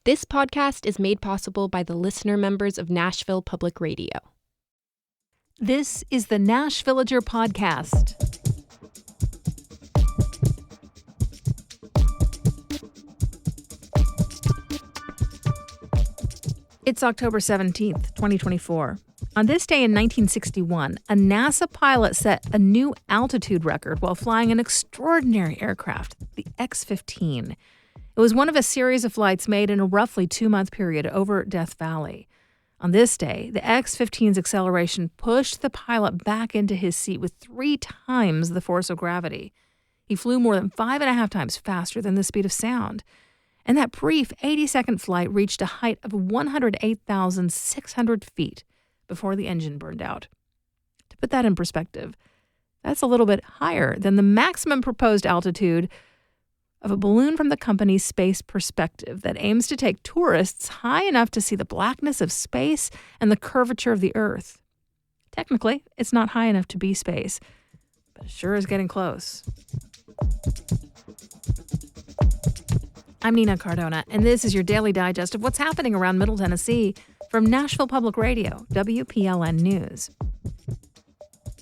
This podcast is made possible by the listener members of Nashville Public Radio. This is the Nashvillager Podcast. It's October 17th, 2024. On this day in 1961, a NASA pilot set a new altitude record while flying an extraordinary aircraft, the X-15. It was one of a series of flights made in a roughly 2-month period over Death Valley. On this day, the X-15's acceleration pushed the pilot back into his seat with 3 times the force of gravity. He flew more than 5.5 times faster than the speed of sound. And that brief 80-second flight reached a height of 108,600 feet before the engine burned out. To put that in perspective, that's a little bit higher than the maximum proposed altitude of a balloon from the company's Space Perspective that aims to take tourists high enough to see the blackness of space and the curvature of the Earth. Technically, it's not high enough to be space, but it sure is getting close. I'm Nina Cardona, and this is your daily digest of what's happening around Middle Tennessee from Nashville Public Radio, WPLN News.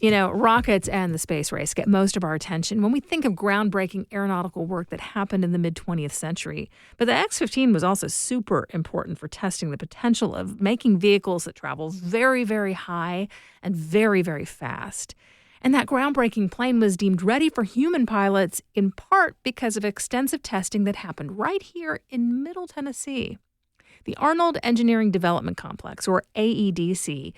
You know, rockets and the space race get most of our attention when we think of groundbreaking aeronautical work that happened in the mid-20th century. But the X-15 was also super important for testing the potential of making vehicles that travel very, very high and very, very fast. And that groundbreaking plane was deemed ready for human pilots in part because of extensive testing that happened right here in Middle Tennessee. The Arnold Engineering Development Complex, or AEDC,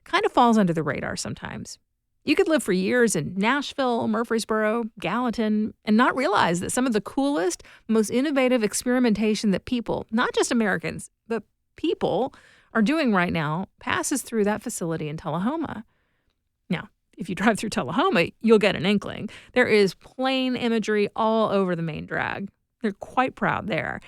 kind of falls under the radar sometimes. You could live for years in Nashville, Murfreesboro, Gallatin, and not realize that some of the coolest, most innovative experimentation that people, not just Americans, but people, are doing right now passes through that facility in Tullahoma. Now, if you drive through Tullahoma, you'll get an inkling. There is plane imagery all over the main drag. They're quite proud there.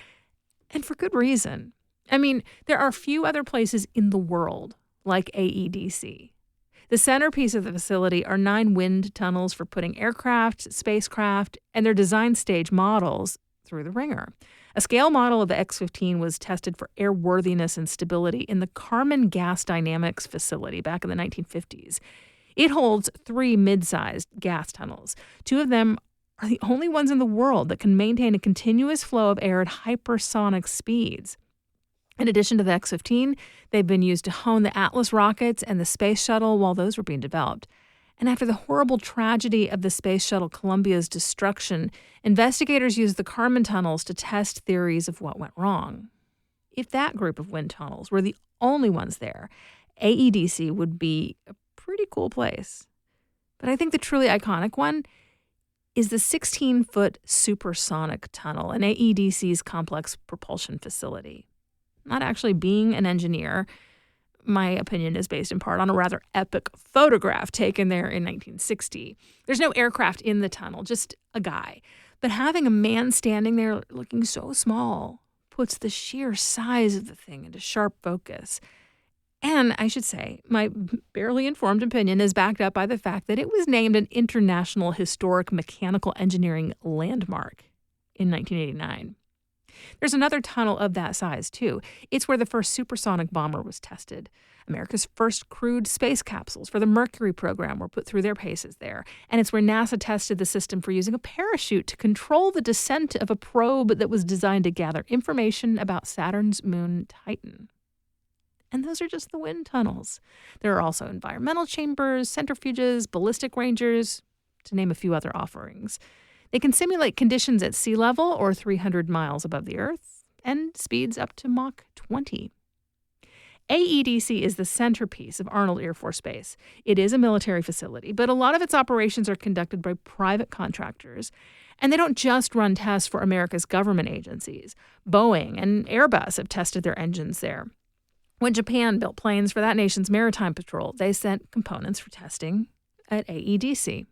And for good reason. I mean, there are few other places in the world like AEDC. The centerpiece of the facility are 9 wind tunnels for putting aircraft, spacecraft, and their design stage models through the ringer. A scale model of the X-15 was tested for airworthiness and stability in the Carman Gas Dynamics facility back in the 1950s. It holds 3 mid-sized gas tunnels. 2 of them are the only ones in the world that can maintain a continuous flow of air at hypersonic speeds. In addition to the X-15, they've been used to hone the Atlas rockets and the Space Shuttle while those were being developed. And after the horrible tragedy of the Space Shuttle Columbia's destruction, investigators used the Carman tunnels to test theories of what went wrong. If that group of wind tunnels were the only ones there, AEDC would be a pretty cool place. But I think the truly iconic one is the 16-foot supersonic tunnel in AEDC's complex propulsion facility. Not actually being an engineer, my opinion is based in part on a rather epic photograph taken there in 1960. There's no aircraft in the tunnel, just a guy. But having a man standing there looking so small puts the sheer size of the thing into sharp focus. And I should say, my barely informed opinion is backed up by the fact that it was named an International Historic Mechanical Engineering Landmark in 1989. There's another tunnel of that size, too. It's where the first supersonic bomber was tested. America's first crewed space capsules for the Mercury program were put through their paces there. And it's where NASA tested the system for using a parachute to control the descent of a probe that was designed to gather information about Saturn's moon Titan. And those are just the wind tunnels. There are also environmental chambers, centrifuges, ballistic rangers, to name a few other offerings. They can simulate conditions at sea level or 300 miles above the Earth and speeds up to Mach 20. AEDC is the centerpiece of Arnold Air Force Base. It is a military facility, but a lot of its operations are conducted by private contractors. And they don't just run tests for America's government agencies. Boeing and Airbus have tested their engines there. When Japan built planes for that nation's maritime patrol, they sent components for testing at AEDC.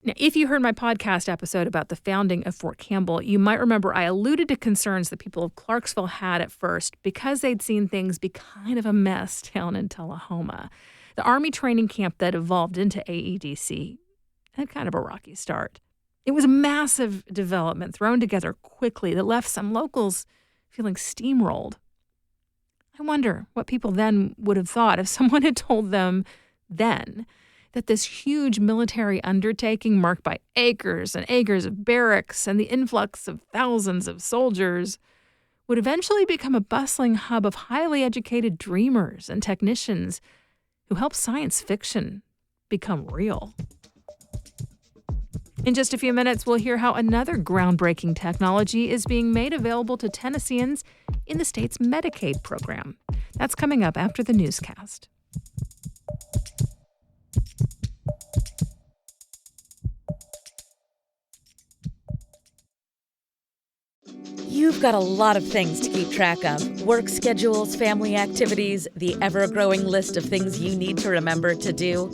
Now, if you heard my podcast episode about the founding of Fort Campbell, you might remember I alluded to concerns the people of Clarksville had at first because they'd seen things be kind of a mess down in Tullahoma. The Army training camp that evolved into AEDC had kind of a rocky start. It was a massive development thrown together quickly that left some locals feeling steamrolled. I wonder what people then would have thought if someone had told them then that this huge military undertaking marked by acres and acres of barracks and the influx of thousands of soldiers would eventually become a bustling hub of highly educated dreamers and technicians who help science fiction become real. In just a few minutes, we'll hear how another groundbreaking technology is being made available to Tennesseans in the state's Medicaid program. That's coming up after the newscast. You've got a lot of things to keep track of. Work schedules, family activities, the ever-growing list of things you need to remember to do.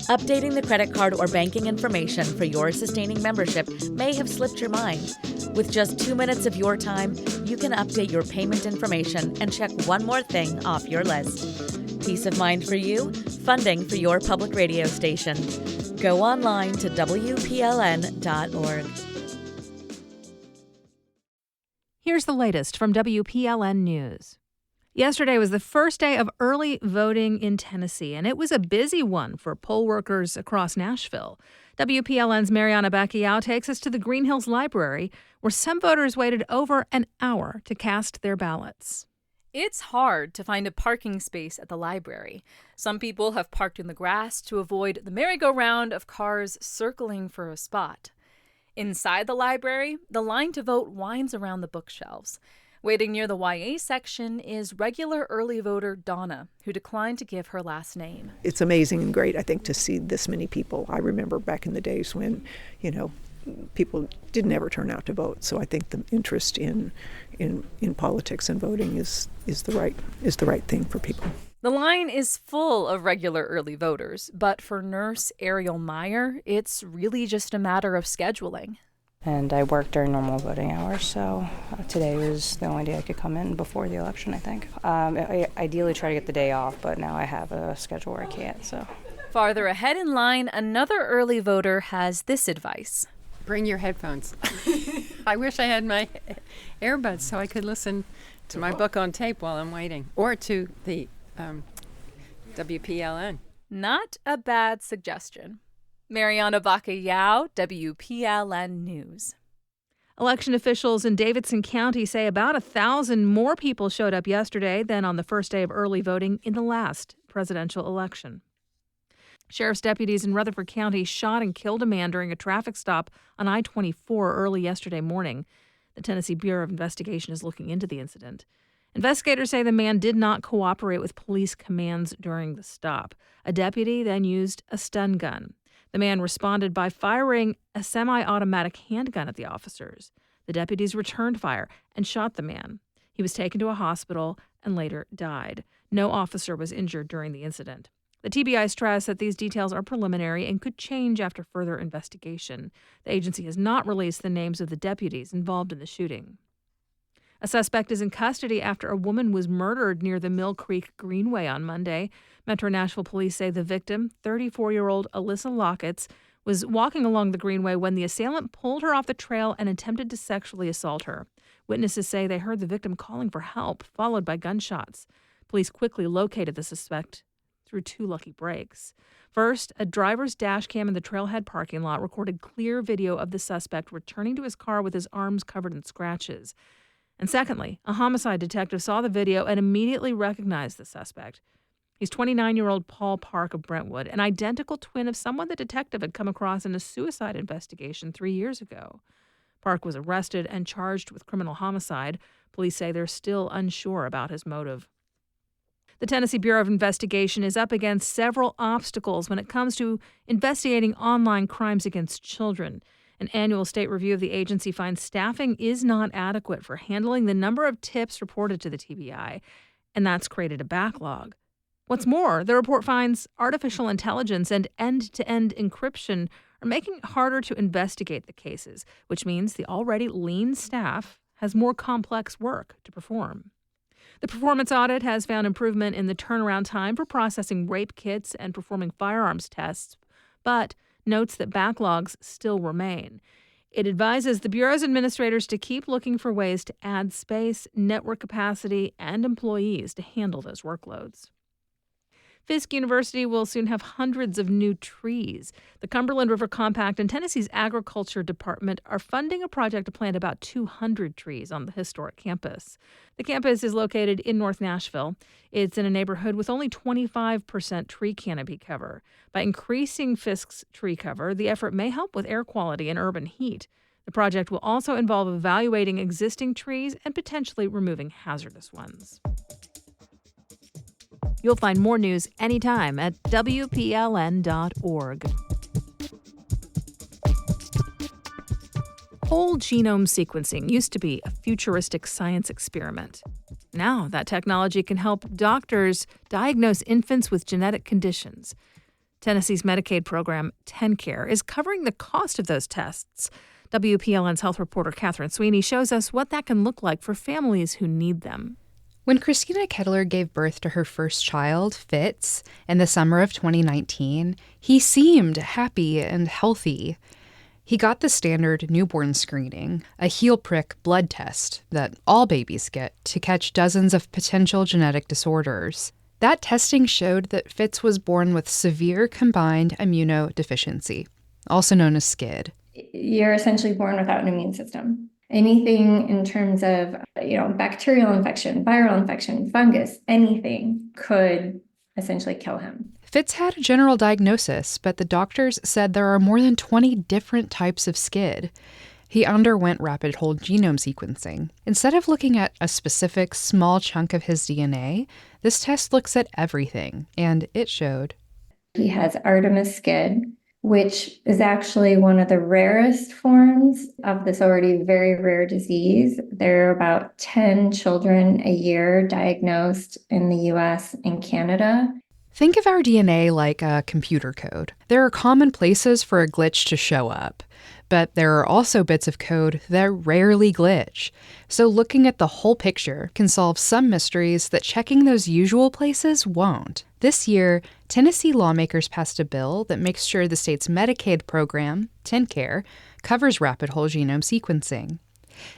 Updating the credit card or banking information for your sustaining membership may have slipped your mind. With just 2 minutes of your time, you can update your payment information and check one more thing off your list. Peace of mind for you, funding for your public radio station. Go online to WPLN.org. Here's the latest from WPLN News. Yesterday was the first day of early voting in Tennessee, and it was a busy one for poll workers across Nashville. WPLN's Miriam takes us to the Green Hills Library, where some voters waited over an hour to cast their ballots. It's hard to find a parking space at the library. Some people have parked in the grass to avoid the merry-go-round of cars circling for a spot. Inside the library, the line to vote winds around the bookshelves. Waiting near the YA section is regular early voter Donna, who declined to give her last name. It's amazing and great, I think, to see this many people. I remember back in the days when, people didn't ever turn out to vote. So I think the interest in politics and voting is the right thing for people. The line is full of regular early voters, but for nurse Ariel Meyer, it's really just a matter of scheduling. And I work during normal voting hours, so today was the only day I could come in before the election, I think. I ideally try to get the day off, but now I have a schedule where I can't, so. Farther ahead in line, another early voter has this advice. Bring your headphones. I wish I had my earbuds so I could listen to my book on tape while I'm waiting, or to the WPLN. Not a bad suggestion. Mariana Baca-Yao, WPLN News. Election officials in Davidson County say about 1,000 more people showed up yesterday than on the first day of early voting in the last presidential election. Sheriff's deputies in Rutherford County shot and killed a man during a traffic stop on I-24 early yesterday morning. The Tennessee Bureau of Investigation is looking into the incident. Investigators say the man did not cooperate with police commands during the stop. A deputy then used a stun gun. The man responded by firing a semi-automatic handgun at the officers. The deputies returned fire and shot the man. He was taken to a hospital and later died. No officer was injured during the incident. The TBI stressed that these details are preliminary and could change after further investigation. The agency has not released the names of the deputies involved in the shooting. A suspect is in custody after a woman was murdered near the Mill Creek Greenway on Monday. Metro Nashville police say the victim, 34-year-old Alyssa Locketts, was walking along the Greenway when the assailant pulled her off the trail and attempted to sexually assault her. Witnesses say they heard the victim calling for help, followed by gunshots. Police quickly located the suspect through 2 lucky breaks. First, a driver's dash cam in the trailhead parking lot recorded clear video of the suspect returning to his car with his arms covered in scratches. And secondly, a homicide detective saw the video and immediately recognized the suspect. He's 29-year-old Paul Park of Brentwood, an identical twin of someone the detective had come across in a suicide investigation 3 years ago. Park was arrested and charged with criminal homicide. Police say they're still unsure about his motive. The Tennessee Bureau of Investigation is up against several obstacles when it comes to investigating online crimes against children. An annual state review of the agency finds staffing is not adequate for handling the number of tips reported to the TBI, and that's created a backlog. What's more, the report finds artificial intelligence and end-to-end encryption are making it harder to investigate the cases, which means the already lean staff has more complex work to perform. The performance audit has found improvement in the turnaround time for processing rape kits and performing firearms tests, but notes that backlogs still remain. It advises the Bureau's administrators to keep looking for ways to add space, network capacity, and employees to handle those workloads. Fisk University will soon have hundreds of new trees. The Cumberland River Compact and Tennessee's Agriculture Department are funding a project to plant about 200 trees on the historic campus. The campus is located in North Nashville. It's in a neighborhood with only 25% tree canopy cover. By increasing Fisk's tree cover, the effort may help with air quality and urban heat. The project will also involve evaluating existing trees and potentially removing hazardous ones. You'll find more news anytime at WPLN.org. Whole genome sequencing used to be a futuristic science experiment. Now that technology can help doctors diagnose infants with genetic conditions. Tennessee's Medicaid program, TennCare, is covering the cost of those tests. WPLN's health reporter Catherine Sweeney shows us what that can look like for families who need them. When Christina Kettler gave birth to her first child, Fitz, in the summer of 2019, he seemed happy and healthy. He got the standard newborn screening, a heel prick blood test that all babies get to catch dozens of potential genetic disorders. That testing showed that Fitz was born with severe combined immunodeficiency, also known as SCID. You're essentially born without an immune system. Anything in terms of, bacterial infection, viral infection, fungus, anything could essentially kill him. Fitz had a general diagnosis, but the doctors said there are more than 20 different types of SCID. He underwent rapid whole genome sequencing. Instead of looking at a specific small chunk of his DNA, this test looks at everything, and it showed. He has Artemis SCID, which is actually one of the rarest forms of this already very rare disease. There are about 10 children a year diagnosed in the US and Canada. Think of our DNA like a computer code. There are common places for a glitch to show up, but there are also bits of code that rarely glitch. So looking at the whole picture can solve some mysteries that checking those usual places won't. This year, Tennessee lawmakers passed a bill that makes sure the state's Medicaid program, TennCare, covers rapid whole genome sequencing.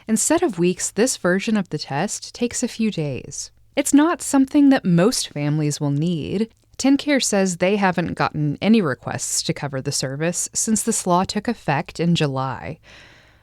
Instead of weeks, this version of the test takes a few days. It's not something that most families will need. TennCare says they haven't gotten any requests to cover the service since this law took effect in July.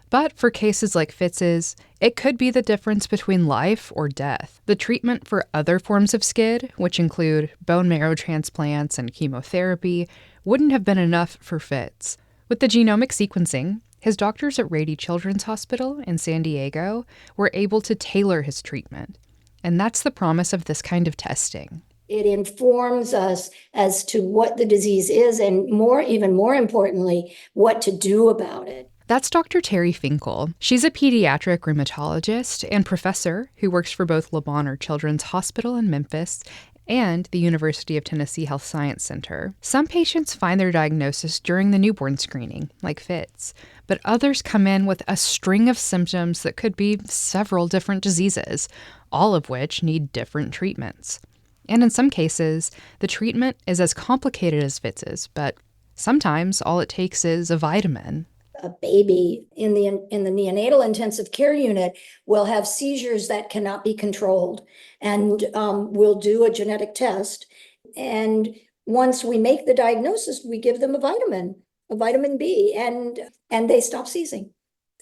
But for cases like Fitz's, it could be the difference between life or death. The treatment for other forms of SCID, which include bone marrow transplants and chemotherapy, wouldn't have been enough for Fitz. With the genomic sequencing, his doctors at Rady Children's Hospital in San Diego were able to tailor his treatment. And that's the promise of this kind of testing. It informs us as to what the disease is and even more importantly, what to do about it. That's Dr. Terry Finkel. She's a pediatric rheumatologist and professor who works for both Le Bonheur Children's Hospital in Memphis and the University of Tennessee Health Science Center. Some patients find their diagnosis during the newborn screening, like Fitz, but others come in with a string of symptoms that could be several different diseases, all of which need different treatments. And in some cases, the treatment is as complicated as Fitz's, but sometimes all it takes is a vitamin. A baby in the neonatal intensive care unit will have seizures that cannot be controlled, and we'll do a genetic test. And once we make the diagnosis, we give them a vitamin B, and they stop seizing.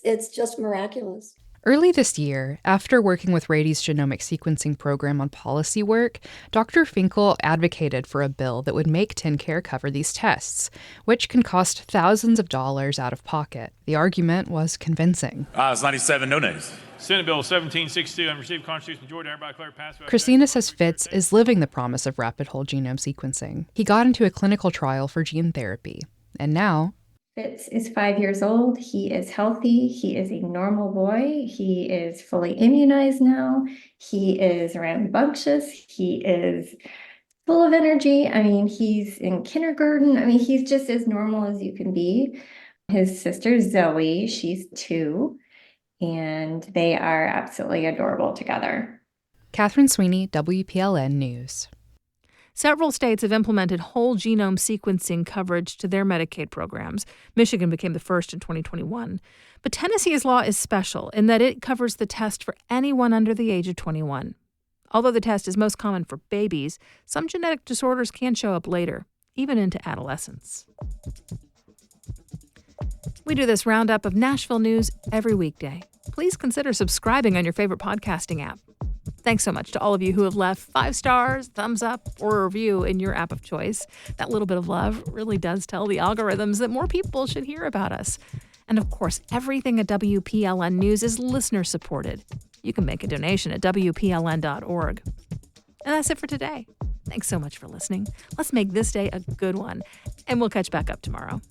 It's just miraculous. Early this year, after working with Rady's genomic sequencing program on policy work, Dr. Finkel advocated for a bill that would make TennCare cover these tests, which can cost thousands of dollars out of pocket. The argument was convincing. It's 97 no nays. Senate Bill 1762 and received constitutional majority. Everybody declare passed. Christina says Fitz is living the promise of rapid whole genome sequencing. He got into a clinical trial for gene therapy, and now Fitz is 5 years old. He is healthy. He is a normal boy. He is fully immunized now. He is rambunctious. He is full of energy. He's in kindergarten. He's just as normal as you can be. His sister, Zoe, she's 2, and they are absolutely adorable together. Catherine Sweeney, WPLN News. Several states have implemented whole genome sequencing coverage to their Medicaid programs. Michigan became the first in 2021. But Tennessee's law is special in that it covers the test for anyone under the age of 21. Although the test is most common for babies, some genetic disorders can show up later, even into adolescence. We do this roundup of Nashville news every weekday. Please consider subscribing on your favorite podcasting app. Thanks so much to all of you who have left 5 stars, thumbs up, or a review in your app of choice. That little bit of love really does tell the algorithms that more people should hear about us. And of course, everything at WPLN News is listener-supported. You can make a donation at WPLN.org. And that's it for today. Thanks so much for listening. Let's make this day a good one, and we'll catch back up tomorrow.